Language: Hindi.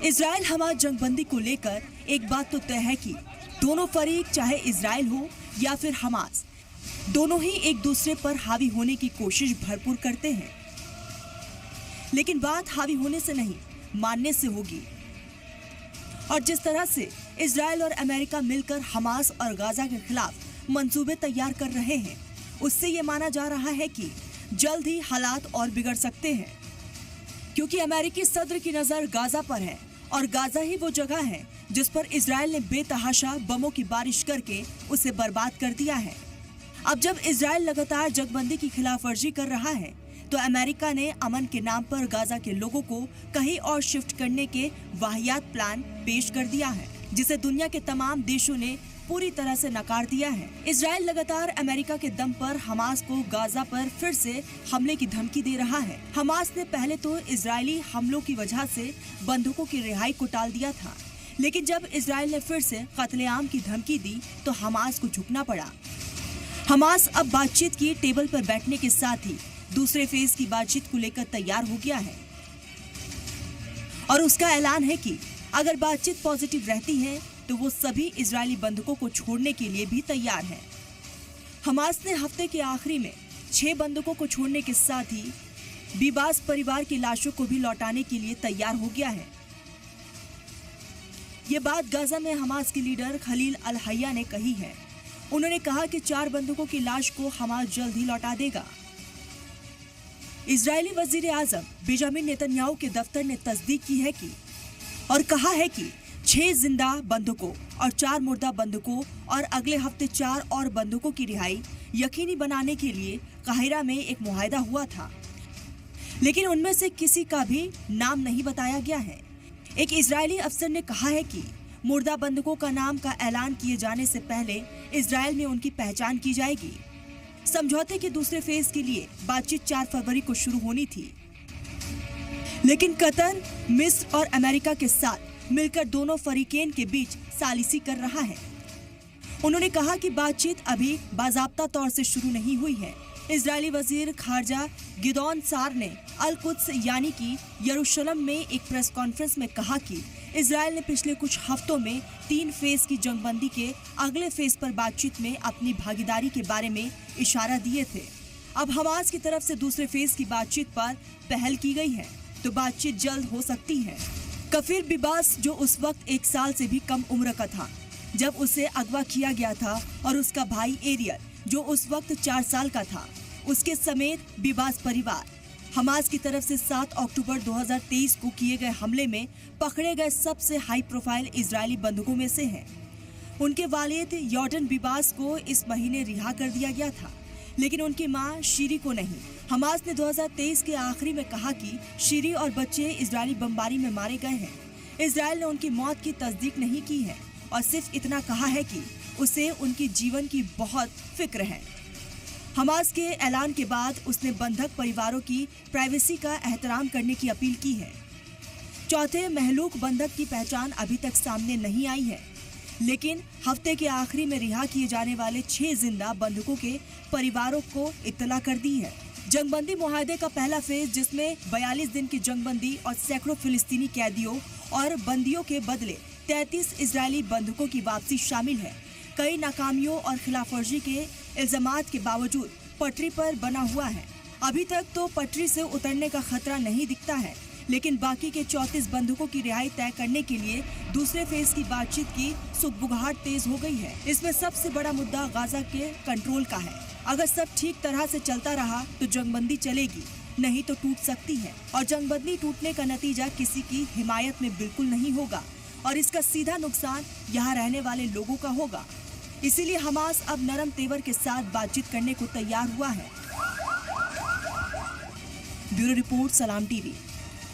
इजराइल हमास जंगबंदी को लेकर एक बात तो तय है कि दोनों फरीक, चाहे इजराइल हो या फिर हमास, दोनों ही एक दूसरे पर हावी होने की कोशिश भरपूर करते हैं। लेकिन बात हावी होने से नहीं, मानने से होगी। और जिस तरह से इजराइल और अमेरिका मिलकर हमास और गाजा के खिलाफ मंसूबे तैयार कर रहे हैं, उससे ये माना जा रहा है कि जल्द ही हालात और बिगड़ सकते हैं, क्योंकि अमेरिकी सदर की नजर गाजा पर है और गाजा ही वो जगह है जिस पर इजराइल ने बेतहाशा बमों की बारिश करके उसे बर्बाद कर दिया है। अब जब इजराइल लगातार जंगबंदी की खिलाफवर्जी कर रहा है, तो अमेरिका ने अमन के नाम पर गाजा के लोगों को कहीं और शिफ्ट करने के वाहियात प्लान पेश कर दिया है, जिसे दुनिया के तमाम देशों ने पूरी तरह से नकार दिया है। इजराइल लगातार अमेरिका के दम पर हमास को गाजा पर फिर से हमले की धमकी दे रहा है। हमास ने पहले तो इजरायली हमलों की वजह से बंधुकों की रिहाई को टाल दिया था, लेकिन जब इजराइल ने फिर से कत्लेआम की धमकी दी तो हमास को झुकना पड़ा। हमास अब बातचीत की टेबल पर बैठने के साथ ही दूसरे फेज की बातचीत को लेकर तैयार हो गया है और उसका ऐलान है कि अगर बातचीत पॉजिटिव रहती है तो वो सभी इजरायली बंधकों को छोड़ने के लिए भी तैयार है। हमास ने हफ्ते के आखिरी में 6 बंधकों को छोड़ने के साथ ही बीबास परिवार की लाशों को भी लौटाने के लिए तैयार हो गया है। ये बात गाजा में हमास के लीडर खलील अल हय्या ने कही है। उन्होंने कहा कि 4 बंधकों की लाश को हमास जल्द ही लौटा देगा। इजरायली वजीर आजम बेंजामिन नेतन्याहू के दफ्तर ने तस्दीक की है कि और कहा है कि 6 जिंदा बंधकों और 4 मुर्दा बंधकों और अगले हफ्ते 4 और बंधकों की रिहाई यकीनी बनाने के लिए काहिरा में एक मुआहदा हुआ था, लेकिन उनमें से किसी का भी नाम नहीं बताया गया है। एक इजरायली अफसर ने कहा है कि मुर्दा बंधकों का नाम का ऐलान किए जाने से पहले इजराइल में उनकी पहचान की जाएगी। समझौते के दूसरे फेज के लिए बातचीत 4 फरवरी को शुरू होनी थी, लेकिन कतर, मिस्र और अमेरिका के साथ मिलकर दोनों फरीकेन के बीच सालिसी कर रहा है। उन्होंने कहा कि बातचीत अभी बाज़ाब्ता तौर से शुरू नहीं हुई है। इजरायली वजीर खारजा गिदोन सार ने अल कुद्स यानी कि यरूशलेम में एक प्रेस कॉन्फ्रेंस में कहा कि इजराइल ने पिछले कुछ हफ्तों में 3 फेज की जंगबंदी के अगले फेज पर बातचीत में अपनी भागीदारी के बारे में इशारा दिए थे। अब हमास की तरफ से दूसरे फेज की बातचीत पर पहल की गई है, तो बातचीत जल्द हो सकती है। कफीर बिबास, जो उस वक्त 1 साल से भी कम उम्र का था जब उसे अगवा किया गया था, और उसका भाई एरियल, जो उस वक्त 4 साल का था, उसके समेत बिबास परिवार हमास की तरफ से 7 अक्टूबर 2023 को किए गए हमले में पकड़े गए सबसे हाई प्रोफाइल इजरायली बंधकों में से हैं। उनके वालिद यॉर्डन बिबास को इस महीने रिहा कर दिया गया था, लेकिन उनकी मां शीरी को नहीं। हमास ने 2023 के आखिरी में कहा कि शीरी और बच्चे इजरायली बमबारी में मारे गए हैं। इजराइल ने उनकी मौत की तस्दीक नहीं की है और सिर्फ इतना कहा है कि उसे उनकी जीवन की बहुत फिक्र है। हमास के ऐलान के बाद उसने बंधक परिवारों की प्राइवेसी का एहतराम करने की अपील की है। चौथे महलूक बंधक की पहचान अभी तक सामने नहीं आई है, लेकिन हफ्ते के आखिरी में रिहा किए जाने वाले 6 जिंदा बंधकों के परिवारों को इत्तला कर दी है। जंगबंदी मुआहदे का पहला फेज, जिसमें 42 दिन की जंगबंदी और सैकड़ों फिलिस्तीनी कैदियों और बंदियों के बदले 33 इजरायली बंधकों की वापसी शामिल है। कई नाकामियों और खिलाफवर्जी के इल्जामात के बावजूद पटरी पर बना हुआ है। अभी तक तो पटरी से उतरने का खतरा नहीं दिखता है, लेकिन बाकी के 34 बंधकों की रिहाई तय करने के लिए दूसरे फेज की बातचीत की सुगबुगाहट तेज हो गई है। इसमें सबसे बड़ा मुद्दा गाजा के कंट्रोल का है। अगर सब ठीक तरह से चलता रहा तो जंगबंदी चलेगी, नहीं तो टूट सकती है, और जंगबंदी टूटने का नतीजा किसी की हिमायत में बिल्कुल नहीं होगा और इसका सीधा नुकसान यहाँ रहने वाले लोगों का होगा। इसीलिए हमास अब नरम तेवर के साथ बातचीत करने को तैयार हुआ है। ब्यूरो रिपोर्ट, सलाम टीवी।